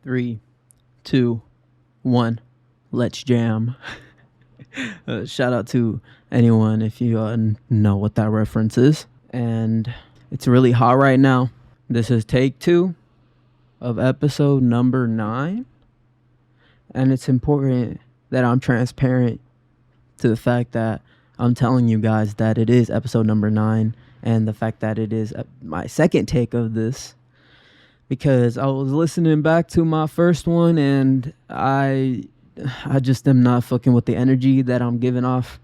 3, 2, 1. Let's jam. Shout out to anyone if you know what that reference is. And it's really hot right now. This is take 2 of episode number 9. And it's important that I'm transparent to the fact that I'm telling you guys that it is episode number 9, and the fact that it is my second take of this, because I was listening back to my first one and I just am not fucking with the energy that I'm giving off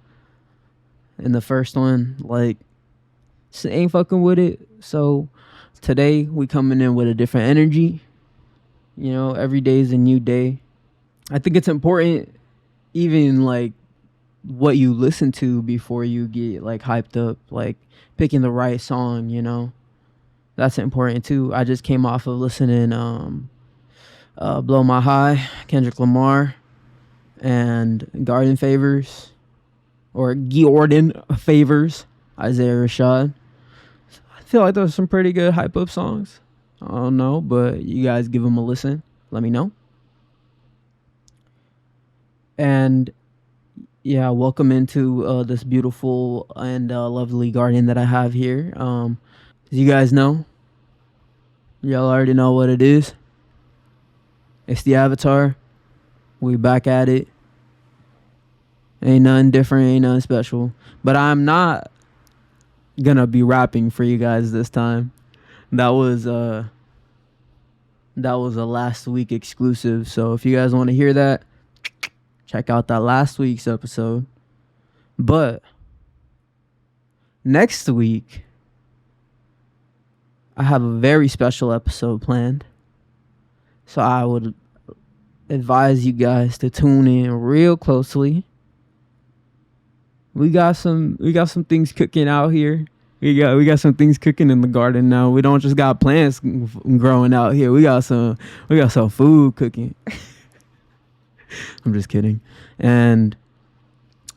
in the first one. Like, just ain't fucking with it. So today we coming in with a different energy. You know, every day is a new day. I think it's important, even like what you listen to before you get like hyped up, like picking the right song, you know. That's important too. I just came off of listening Blow My High, Kendrick Lamar, and Garden Favors, or Gordon Favors, Isaiah Rashad. I feel like those are some pretty good hype up songs. I don't know, but you guys give them a listen. Let me know. And yeah, welcome into this beautiful and lovely garden that I have here. As you guys know, y'all already know what it is. It's the Avatar. We back at it. Ain't nothing different, ain't nothing special. But I'm not gonna be rapping for you guys this time. That was a last week exclusive. So if you guys want to hear that, check out that last week's episode. But next week, I have a very special episode planned. So I would advise you guys to tune in real closely. We got some things cooking out here. We got some things cooking in the garden now. We don't just got plants growing out here. We got some food cooking. I'm just kidding. And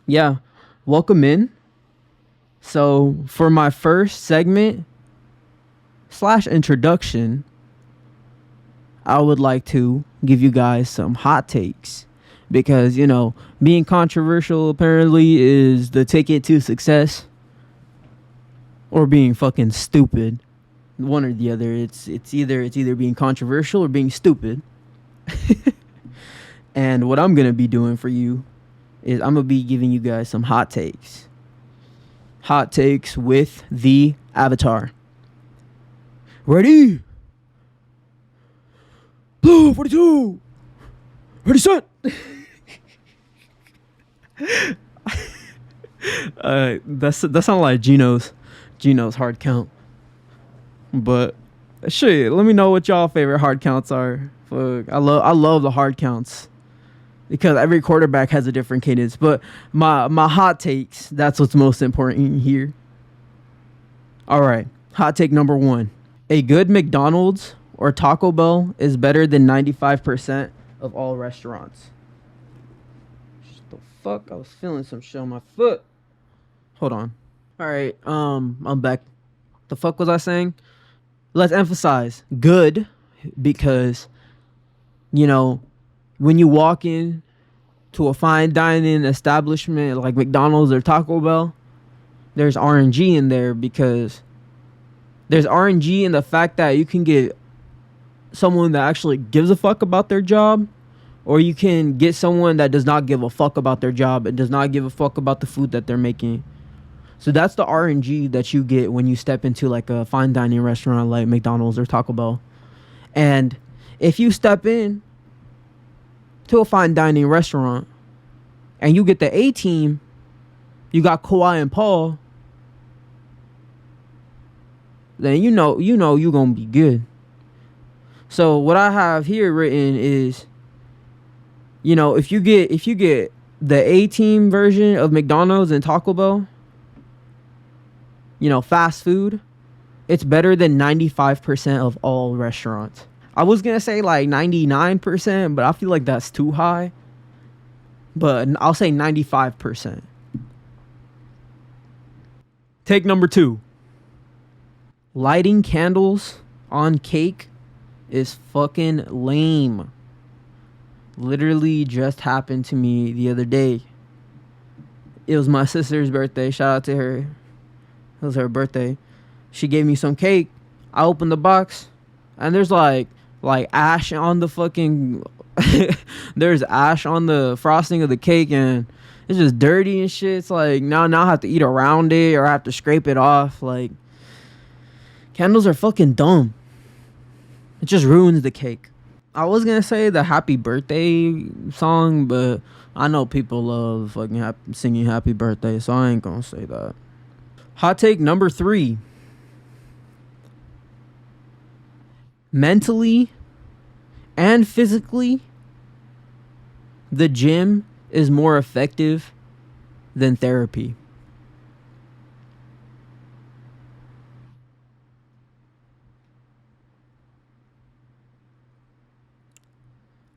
yeah, welcome in. So for my first segment / introduction, I would like to give you guys some hot takes, because, you know, being controversial apparently is the ticket to success, or being fucking stupid. One or the other. It's either being controversial or being stupid. And what I'm going to be doing for you is I'm going to be giving you guys some hot takes. Hot takes with the Avatar. Ready? Blue 42. Ready, set. That sounds like Gino's hard count. But shit, let me know what y'all favorite hard counts are. Fuck, I love the hard counts, because every quarterback has a different cadence. But my hot takes, that's what's most important here. All right, hot take number 1. A good McDonald's or Taco Bell is better than 95% of all restaurants. What the fuck? I was feeling some shit on my foot. Hold on. All right, I'm back. The fuck was I saying? Let's emphasize good, because, you know, when you walk in to a fine dining establishment like McDonald's or Taco Bell, there's RNG in there, because there's RNG in the fact that you can get someone that actually gives a fuck about their job, or you can get someone that does not give a fuck about their job and does not give a fuck about the food that they're making. So that's the RNG that you get when you step into like a fine dining restaurant like McDonald's or Taco Bell. And if you step in to a fine dining restaurant and you get the A team, you got Kawhi and Paul, then you know you're gonna be good. So what I have here written is, you know, if you get the A team version of McDonald's and Taco Bell, you know, fast food, it's better than 95% of all restaurants. I was gonna say like 99%, but I feel like that's too high. But I'll say 95%. Take number 2. Lighting candles on cake is fucking lame. literally just happened to me the other day. It was my sister's birthday. Shout out to her. It was her birthday. She gave me some cake. I opened the box, and there's like ash on the fucking there's ash on the frosting of the cake, and it's just dirty and shit. It's like now I have to eat around it or I have to scrape it off. Like, candles are fucking dumb. It just ruins the cake. I was gonna say the happy birthday song, but I know people love fucking singing happy birthday, so I ain't gonna say that. Hot take number 3. Mentally and physically, the gym is more effective than therapy.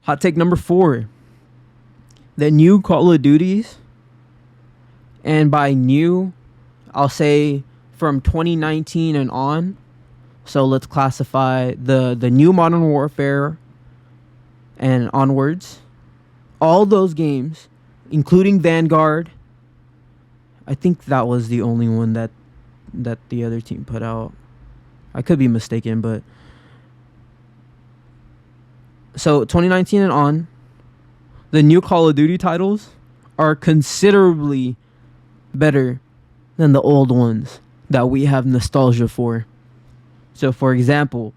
Hot take number 4. The new Call of Duties, and by new, I'll say from 2019 and on. So let's classify the new Modern Warfare and onwards. All those games, including Vanguard. I think that was the only one that the other team put out. I could be mistaken, but so 2019 and on, the new Call of Duty titles are considerably better than the old ones that we have nostalgia for. So, for example,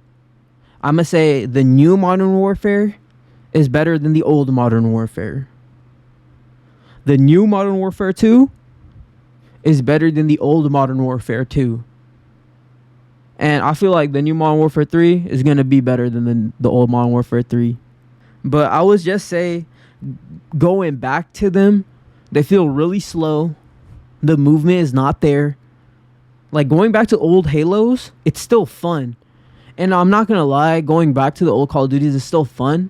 I'm going to say the new Modern Warfare is better than the old Modern Warfare. The new Modern Warfare 2 is better than the old Modern Warfare 2. And I feel like the new Modern Warfare 3 is going to be better than the old Modern Warfare 3. But I would just say, going back to them, they feel really slow. The movement is not there. Like, going back to old Halos, it's still fun. And I'm not going to lie, going back to the old Call of Duties is still fun.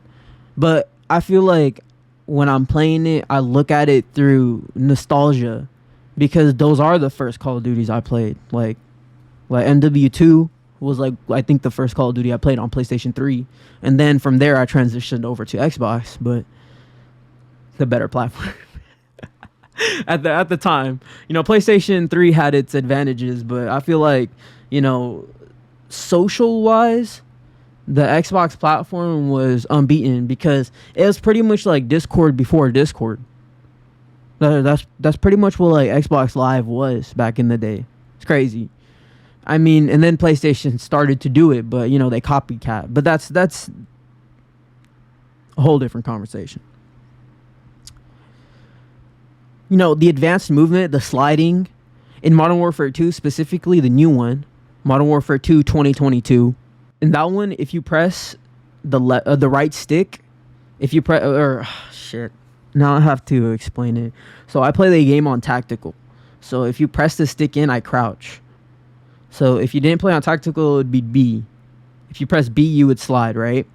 But I feel like when I'm playing it, I look at it through nostalgia. Because those are the first Call of Duties I played. Like MW2 was, like, I think the first Call of Duty I played on PlayStation 3. And then from there, I transitioned over to Xbox. But the better platform. At the time, PlayStation 3 had its advantages, but I feel like, social wise, the Xbox platform was unbeaten because it was pretty much like Discord before Discord. That's pretty much what like Xbox Live was back in the day. It's crazy. I mean, and then PlayStation started to do it, but they copycat. But that's a whole different conversation. The advanced movement, the sliding, in Modern Warfare 2, specifically the new one, Modern Warfare 2 2022. In that one, if you press the right stick, if you press, shit, now I have to explain it. So I play the game on tactical. So if you press the stick in, I crouch. So if you didn't play on tactical, it would be B. If you press B, you would slide, right?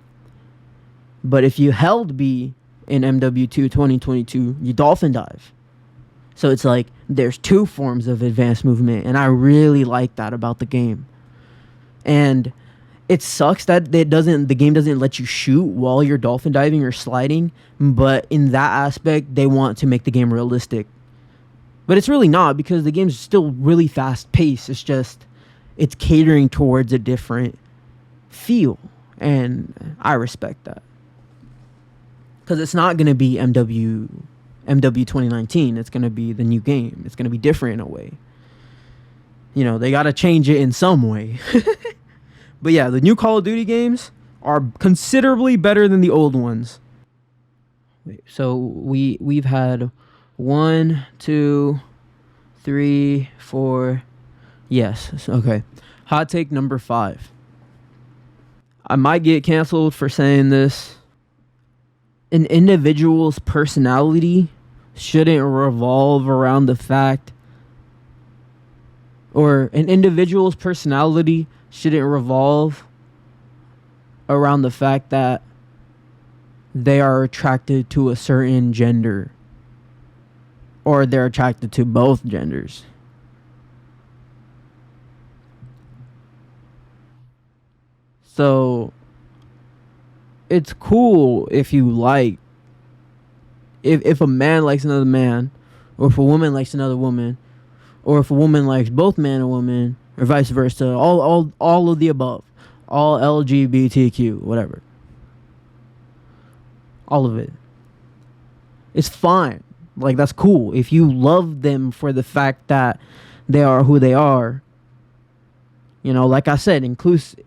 But if you held B in MW2 2022, you dolphin dive. So it's like there's 2 forms of advanced movement, and I really like that about the game. And it sucks that the game doesn't let you shoot while you're dolphin diving or sliding, but in that aspect, they want to make the game realistic. But it's really not, because the game's still really fast paced. It's catering towards a different feel, and I respect that. Because it's not going to be MW 2019. It's going to be the new game. It's going to be different in a way. They got to change it in some way. But yeah, the new Call of Duty games are considerably better than the old ones. Wait, so we've had 1, 2, 3, 4. Yes, okay. Hot take number 5. I might get canceled for saying this. An individual's personality shouldn't revolve around the fact, or an individual's personality shouldn't revolve around the fact that they are attracted to a certain gender, or they're attracted to both genders. So it's cool if you like if a man likes another man, or if a woman likes another woman, or if a woman likes both man and woman, or vice versa, all of the above, all LGBTQ, whatever, all of it, it's fine. Like, that's cool. If you love them for the fact that they are who they are, you know, like I said,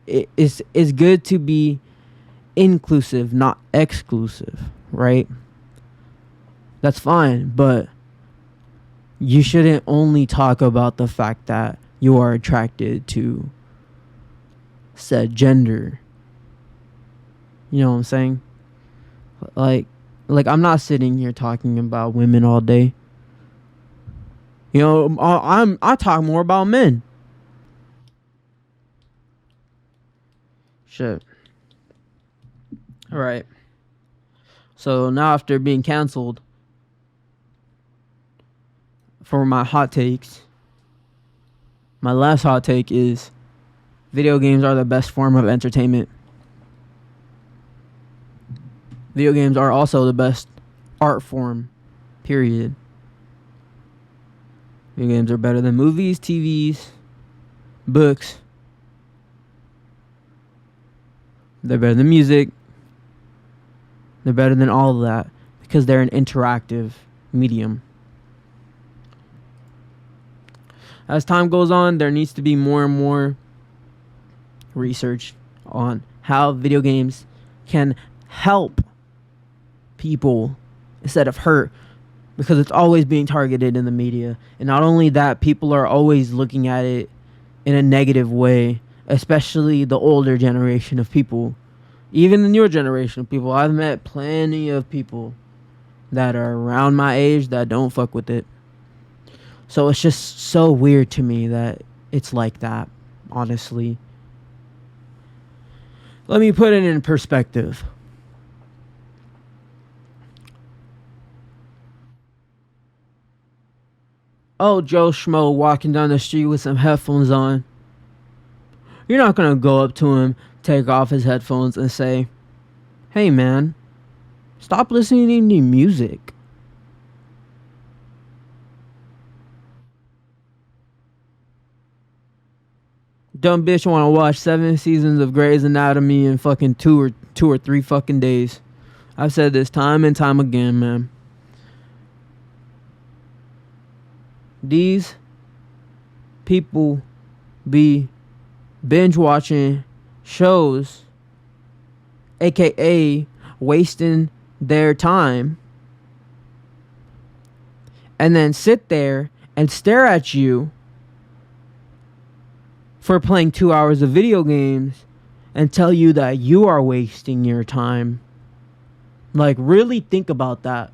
it's good to be inclusive, not exclusive, right? That's fine, but you shouldn't only talk about the fact that you are attracted to said gender. You know what I'm saying? Like I'm not sitting here talking about women all day. You know, I talk more about men. Shit. All right. So now, after being canceled for my hot takes, my last hot take is video games are the best form of entertainment. Video games are also the best art form, period. Video games are better than movies, TVs, books. They're better than music. They're better than all of that because they're an interactive medium. As time goes on, there needs to be more and more research on how video games can help people instead of hurt, because it's always being targeted in the media. And not only that, people are always looking at it in a negative way, especially the older generation of people. Even the newer generation of people. I've met plenty of people that are around my age that don't fuck with it. So it's just so weird to me that it's like that, honestly. Let me put it in perspective. Oh, Joe Schmo walking down the street with some headphones on. You're not going to go up to him, take off his headphones, and say, "Hey, man, stop listening to music." Dumb bitch want to watch 7 seasons of Grey's Anatomy in fucking two or three fucking days. I've said this time and time again, man. These people be binge watching shows, aka wasting their time, and then sit there and stare at you for playing 2 hours of video games and tell you that you are wasting your time. Like, really think about that.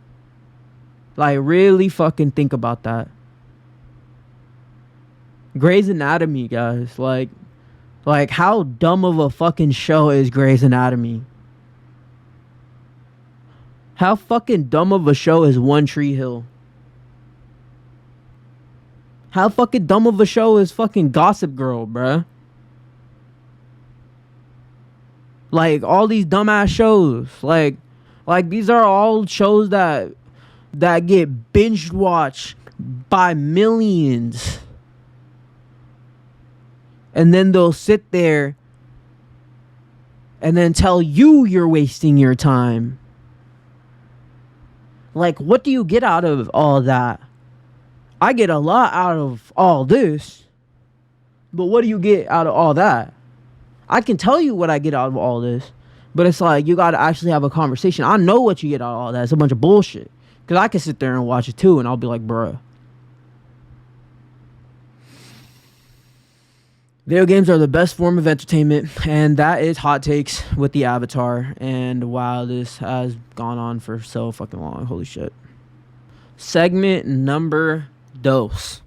Like, really fucking think about that. Grey's Anatomy, guys. Like how dumb of a fucking show is Grey's Anatomy? How fucking dumb of a show is One Tree Hill? How fucking dumb of a show is fucking Gossip Girl, bruh? Like, all these dumbass shows. Like these are all shows that get binge watched by millions. And then they'll sit there and then tell you you're wasting your time. Like, what do you get out of all that? I get a lot out of all this. But what do you get out of all that? I can tell you what I get out of all this. But it's like, you got to actually have a conversation. I know what you get out of all that. It's a bunch of bullshit. Because I can sit there and watch it too. And I'll be like, bruh. Video games are the best form of entertainment, and that is hot takes with the Avatar. And wow, this has gone on for so fucking long. Holy shit. Segment number dos.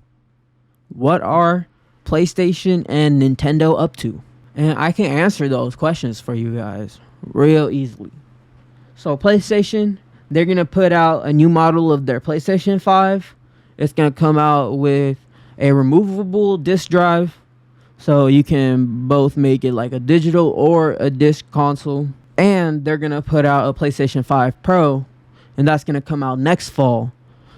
What are PlayStation and Nintendo up to? And I can answer those questions for you guys real easily. So PlayStation, they're going to put out a new model of their PlayStation 5. It's going to come out with a removable disc drive. So you can both make it like a digital or a disc console. And they're going to put out a PlayStation 5 Pro and that's gonna come out next fall.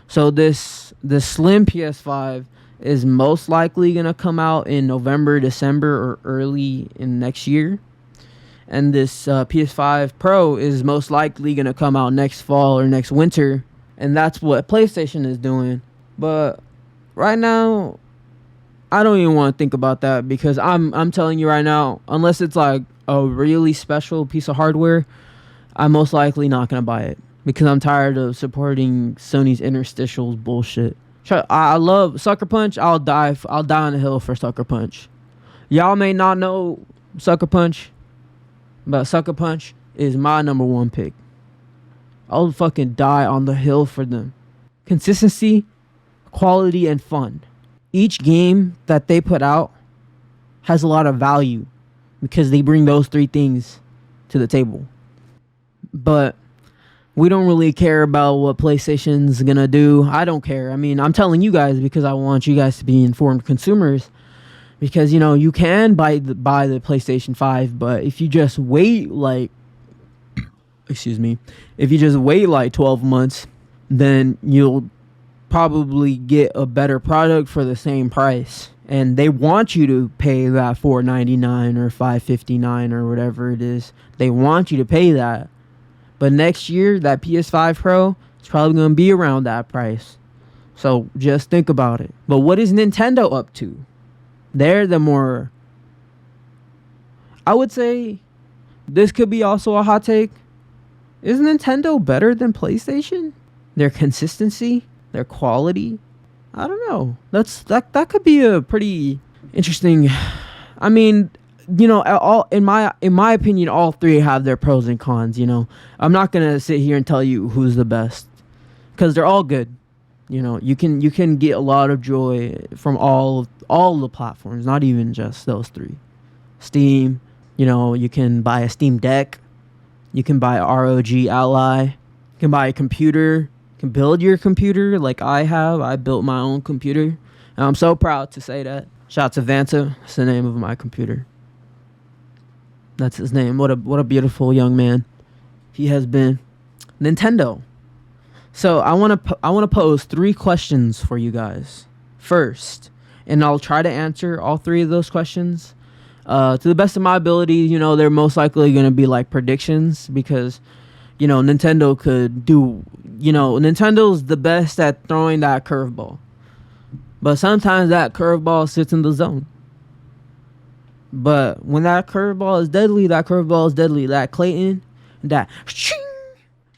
So this slim PS5 is most likely gonna come out in November, December, or early in next year. And this PS5 Pro is most likely gonna come out next fall or next winter, and that's what PlayStation is doing. But right now, I don't even want to think about that, because I'm telling you right now, unless it's like a really special piece of hardware, I'm most likely not gonna buy it, because I'm tired of supporting Sony's interstitials bullshit. I love Sucker Punch. I'll die on the hill for Sucker Punch. Y'all may not know Sucker Punch, but Sucker Punch is my number one pick. I'll fucking die on the hill for them. Consistency, quality, and fun. Each game that they put out has a lot of value because they bring those three things to the table. But we don't really care about what PlayStation's gonna do. I don't care. I mean, I'm telling you guys because I want you guys to be informed consumers. Because, you know, you can buy the PlayStation 5, but if you just wait like, if you just wait like 12 months, then you'll probably get a better product for the same price. And they want you to pay that $499 or $559 or whatever it is. They want you to pay that. But next year, that PS5 Pro is probably going to be around that price. So just think about it. But what is Nintendo up to? They're the more... I would say this could be also a hot take. Is Nintendo better than PlayStation? Their consistency? Their quality? I don't know. That could be a pretty interesting... I mean, you know, all in my opinion, all three have their pros and cons, you know. I'm not going to sit here and tell you who's the best, because they're all good. You know, you can get a lot of joy from all the platforms, not even just those three. Steam, you know, you can buy a Steam Deck, you can buy ROG Ally, you can buy a computer, you can build your computer like I have. I built my own computer, and I'm so proud to say that. Shout out to Vanta. That's the name of my computer. That's his name. What a beautiful young man he has been. Nintendo. So I want to pose 3 questions for you guys first, and I'll try to answer all 3 of those questions to the best of my ability. You know, they're most likely going to be like predictions, because, you know, Nintendo could do, you know, Nintendo's the best at throwing that curveball, but sometimes that curveball sits in the zone. But when that curveball is deadly, that Clayton, that shing.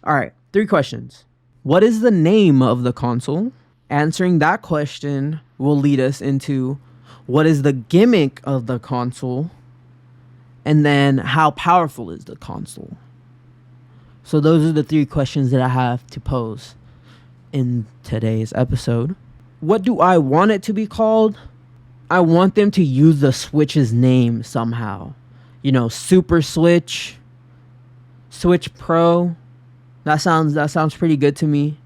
All right, 3 questions. What is the name of the console? Answering that question will lead us into what is the gimmick of the console, and then how powerful is the console. So those are the 3 questions that I have to pose in today's episode. What do I want it to be called? I want them to use the Switch's name somehow. You know, Super Switch, Switch Pro. That sounds pretty good to me.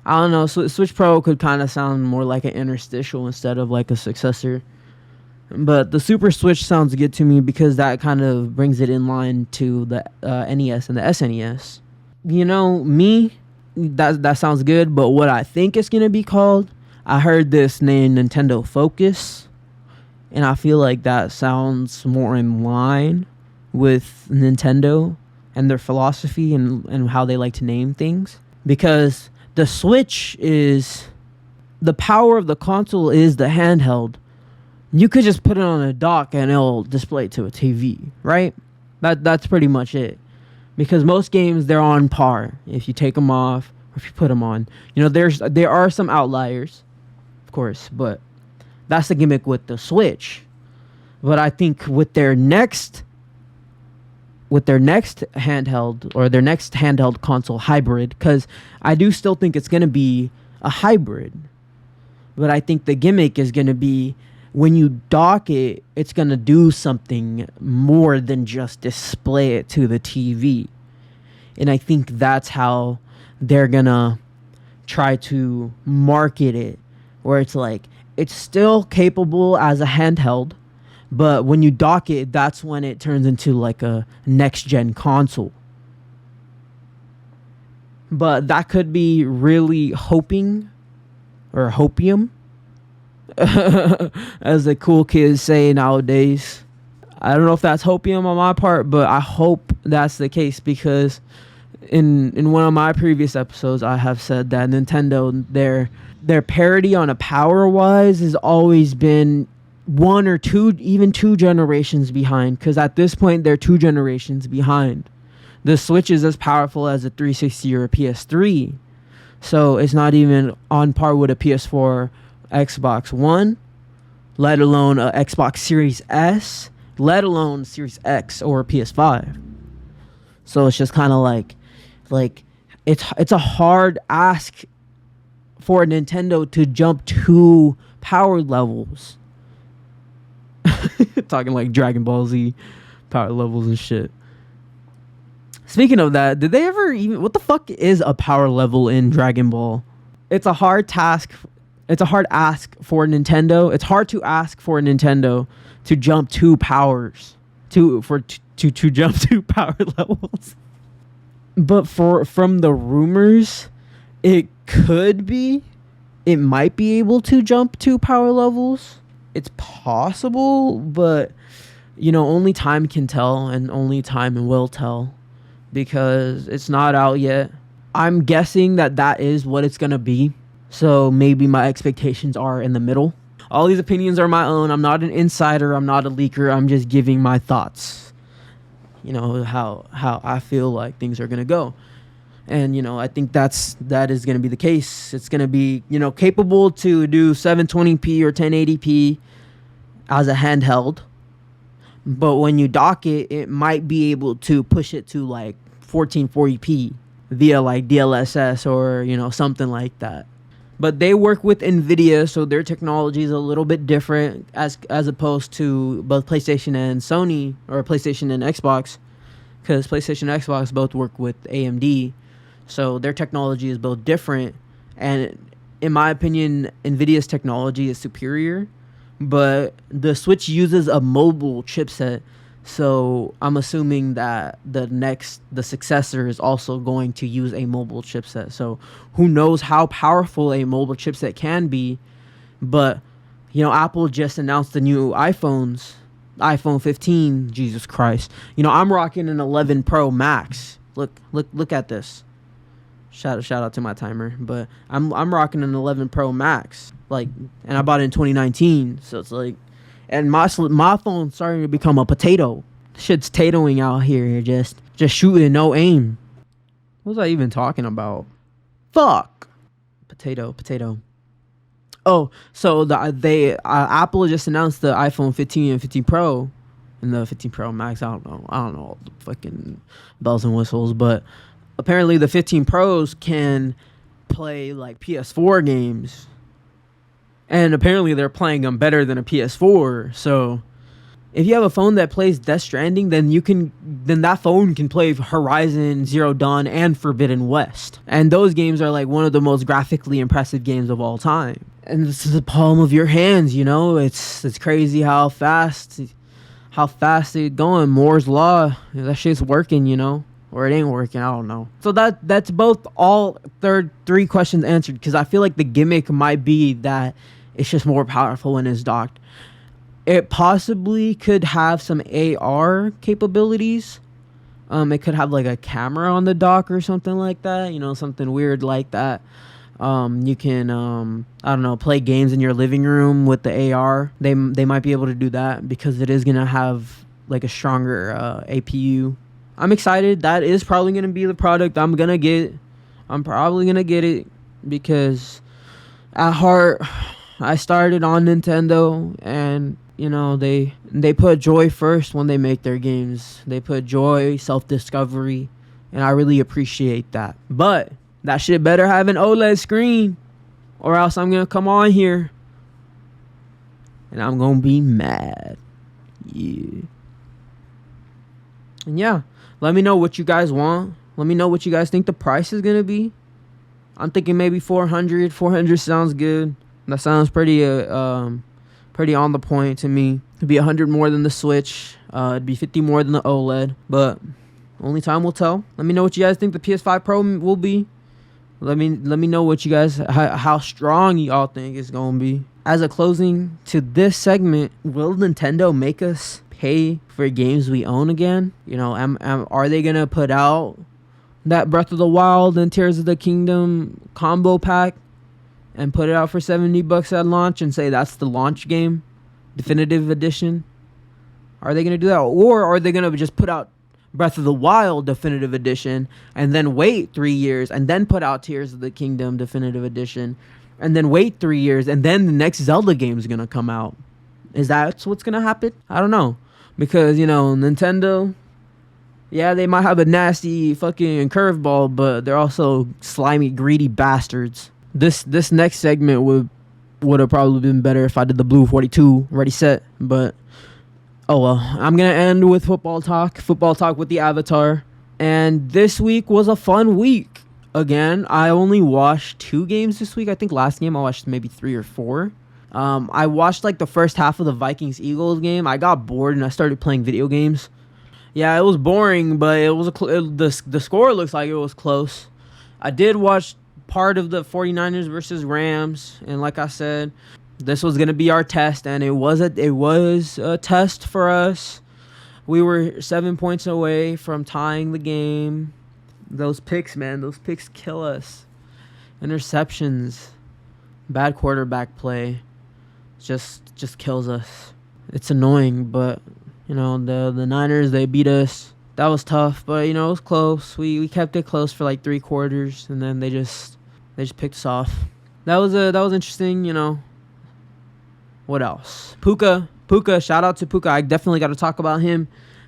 I don't know. Switch Pro could kind of sound more like an interstitial instead of like a successor. But the Super Switch sounds good to me because that kind of brings it in line to the NES and the SNES. You know, me, that sounds good. But what I think it's going to be called, I heard this name Nintendo Focus, and I feel like that sounds more in line with Nintendo and their philosophy and how they like to name things. Because the Switch is... the power of the console is the handheld. You could just put it on a dock and it'll display to a TV, right? That's pretty much it. Because most games, they're on par. If you take them off, or if you put them on. You know, there are some outliers, of course, but that's the gimmick with the Switch. But I think with their next handheld, or their next handheld console hybrid, because I do still think it's going to be a hybrid, but I think the gimmick is going to be when you dock it, it's going to do something more than just display it to the TV. And I think that's how they're going to try to market it, where it's like, it's still capable as a handheld, but when you dock it, that's when it turns into like a next-gen console. but that could be really hoping, or hopium, as the cool kids say nowadays. I don't know if that's hopium on my part, but I hope that's the case, because in one of my previous episodes, I have said that Nintendo, their parity on a power wise has always been one or two, even two generations behind, because at this point they're 2 generations behind. The Switch is as powerful as a 360 or a PS3, so it's not even on par with a PS4, Xbox One, let alone a Xbox Series S, let alone Series X or a PS5. So it's just kind of like it's a hard ask for Nintendo to jump 2 power levels. Talking like Dragon Ball Z power levels and shit. Speaking of that, did they ever even... What the fuck is a power level in Dragon Ball? It's a hard task. It's a hard ask for Nintendo. It's hard to ask for Nintendo to jump 2 powers. To jump 2 power levels. But from the rumors, it might be able to jump 2 power levels. It's possible, but only time can tell, and only time will tell, because it's not out yet. I'm guessing that is what it's gonna be, so maybe my expectations are in the middle. All these opinions are my own. I'm not an insider, I'm not a leaker, I'm just giving my thoughts, how I feel like things are gonna go. And I think that is going to be the case. It's going to be capable to do 720p or 1080p as a handheld, but when you dock it, it might be able to push it to like 1440p via like DLSS or something like that. But they work with Nvidia, so their technology is a little bit different as opposed to both PlayStation and Sony, or PlayStation and Xbox, because PlayStation and Xbox both work with AMD. So their technology is both different, and in my opinion, Nvidia's technology is superior, but the Switch uses a mobile chipset, so I'm assuming that the successor is also going to use a mobile chipset. So who knows how powerful a mobile chipset can be, but Apple just announced the new iPhone 15. Jesus Christ. I'm rocking an 11 Pro Max. Look at this. Shout out to my timer, but I'm rocking an 11 Pro Max, and I bought it in 2019, so it's like, and my phone's starting to become a potato. Shit's tatoing out here, just shooting, no aim. What was I even talking about? Fuck. Potato. Oh, so Apple just announced the iPhone 15 and 15 Pro, and the 15 Pro Max. I don't know all the fucking bells and whistles, but apparently the 15 Pros can play like PS4 games, and apparently they're playing them better than a PS4. So if you have a phone that plays Death Stranding, then that phone can play Horizon Zero Dawn and Forbidden West, and those games are like one of the most graphically impressive games of all time. And this is the palm of your hands. It's crazy how fast it's going. Moore's law, that shit's working. Or it ain't working, I don't know. So that's both all 3 questions answered, because I feel like the gimmick might be that it's just more powerful when it's docked. It possibly could have some AR capabilities. It could have like a camera on the dock or something like that, something weird like that. You can I don't know, play games in your living room with the AR. They might be able to do that, because it is gonna have like a stronger APU. I'm excited. That is probably going to be the product I'm going to get. I'm probably going to get it, because at heart, I started on Nintendo, and they put joy first when they make their games. They put joy, self-discovery, and I really appreciate that. But that shit better have an OLED screen, or else I'm going to come on here and I'm going to be mad. Yeah. And yeah, let me know what you guys want. Let me know what you guys think the price is going to be. I'm thinking maybe 400. 400 sounds good. That sounds pretty on the point to me. It'd be 100 more than the Switch. It'd be 50 more than the OLED. But only time will tell. Let me know what you guys think the PS5 Pro will be. Let me know what you guys how strong y'all think it's gonna be. As a closing to this segment, will Nintendo make us pay for games we own again? You know, are they gonna put out that Breath of the Wild and Tears of the Kingdom combo pack and put it out for $70 at launch and say that's the launch game, definitive edition? Are they gonna do that, or are they gonna just put out Breath of the Wild definitive edition and then wait 3 years and then put out Tears of the Kingdom definitive edition and then wait 3 years and then the next Zelda game is gonna come out? Is that what's gonna happen? I don't know, because you know, Nintendo, yeah, they might have a nasty fucking curveball, but they're also slimy, greedy bastards. This next segment would have probably been better if I did the Blue 42 ready set, but oh well. I'm gonna end with football talk with the Avatar. And this week was a fun week. Again, I only watched 2 games this week. I think last game I watched maybe 3 or 4. I watched like the first half of the Vikings-Eagles game. I got bored and I started playing video games. Yeah, it was boring, but it was the score looks like it was close. I did watch part of the 49ers versus Rams, and like I said, this was going to be our test, and it was a test for us. We were 7 points away from tying the game. Those picks, man, those picks kill us. Interceptions, bad quarterback play, just kills us. It's annoying, but you know, the Niners, they beat us. That was tough, but you know, it was close. We kept it close for like 3 quarters, and then they just picked us off. That was interesting, you know. What else? Puka, shout out to Puka. I definitely got to talk about him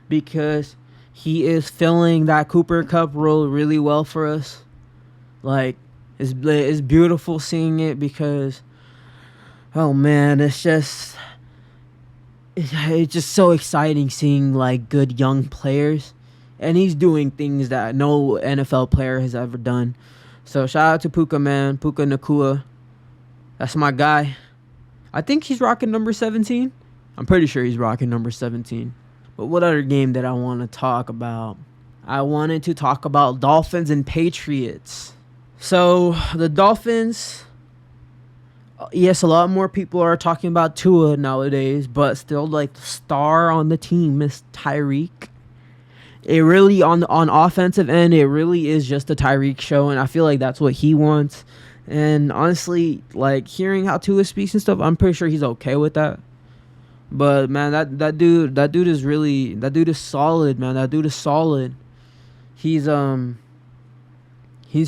because he is filling that Cooper Cup role really well for us. Like, it's beautiful seeing it because, oh man, it's just so exciting seeing like good young players, and he's doing things that no NFL player has ever done. So shout out to Puka, man. Puka Nacua. That's my guy. I think he's rocking number 17. I'm pretty sure he's rocking number 17. But what other game did I want to talk about? I wanted to talk about Dolphins and Patriots. So the Dolphins, yes, a lot more people are talking about Tua nowadays, but still, like, the star on the team is Tyreek. It really, on offensive end, it really is just a Tyreek show, and I feel like that's what he wants. And honestly, like, hearing how Tua speaks and stuff, I'm pretty sure he's okay with that. But man, that dude is solid, man. That dude is solid. He's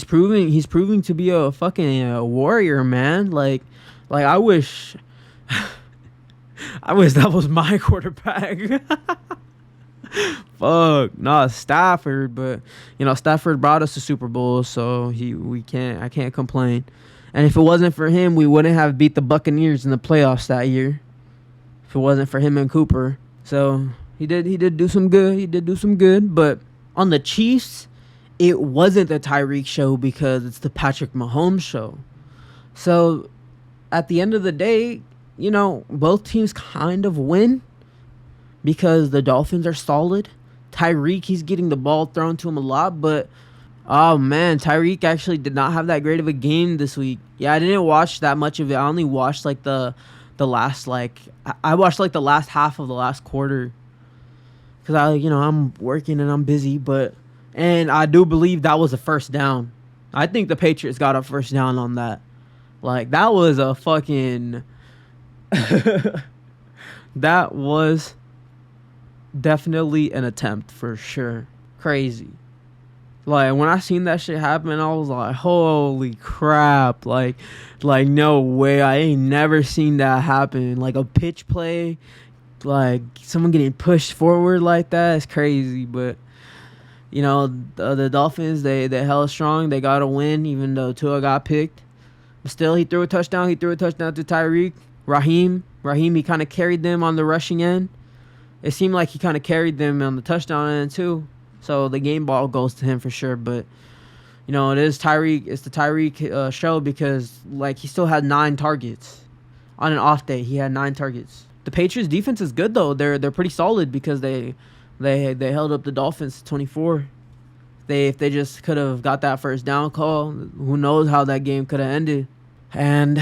proving to be a fucking warrior, man. Like I wish that was my quarterback. Fuck, not Stafford, but you know, Stafford brought us to Super Bowl, so I can't complain. And if it wasn't for him, we wouldn't have beat the Buccaneers in the playoffs that year. If it wasn't for him and Cooper. So he did do some good, but on the Chiefs, it wasn't the Tyreek show because it's the Patrick Mahomes show. So at the end of the day, you know, both teams kind of win because the Dolphins are solid. Tyreek, he's getting the ball thrown to him a lot, but oh man, Tyreek actually did not have that great of a game this week. Yeah, I didn't watch that much of it. I only watched like the last, like, I watched like the last half of the last quarter because I'm working and I'm busy, and I do believe that was a first down. I think the Patriots got a first down on that. Like, that was a fucking that was definitely an attempt for sure. Crazy. Like, when I seen that shit happen, I was like, holy crap. Like, no way. I ain't never seen that happen. Like, a pitch play, like, someone getting pushed forward like that is crazy. But, you know, the Dolphins, they held strong. They got a win, even though Tua got picked. But still, he threw a touchdown. He threw a touchdown to Tyreek. Raheem, he kind of carried them on the rushing end. It seemed like he kind of carried them on the touchdown end, too. So the game ball goes to him for sure. But, you know, it's the Tyreek show because, like, he still had 9 targets. On an off day, he had 9 targets. The Patriots defense is good, though. They're pretty solid because they held up the Dolphins to 24. If they just could have got that first down call, who knows how that game could have ended. And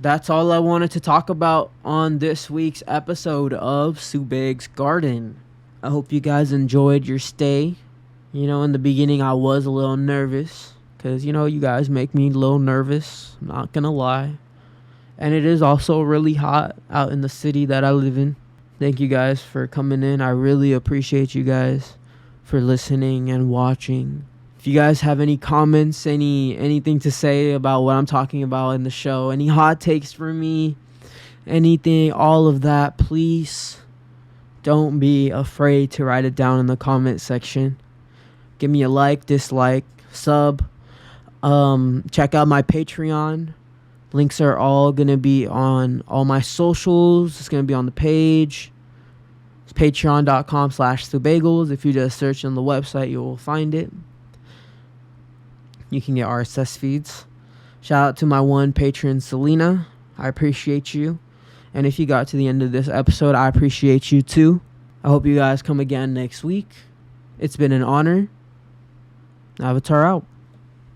that's all I wanted to talk about on this week's episode of Subeg's Garden. I hope you guys enjoyed your stay. In the beginning I was a little nervous because, you guys make me a little nervous. I'm not going to lie. And it is also really hot out in the city that I live in. Thank you guys for coming in. I really appreciate you guys for listening and watching. If you guys have any comments, anything to say about what I'm talking about in the show, any hot takes for me, anything, all of that, please don't be afraid to write it down in the comment section. Give me a like, dislike, sub. Check out my Patreon. Links are all going to be on all my socials. It's going to be on the page. It's patreon.com/Subegels. If you just search on the website, you will find it. You can get RSS feeds. Shout out to my one patron, Selena. I appreciate you. And if you got to the end of this episode, I appreciate you too. I hope you guys come again next week. It's been an honor. Avatar out.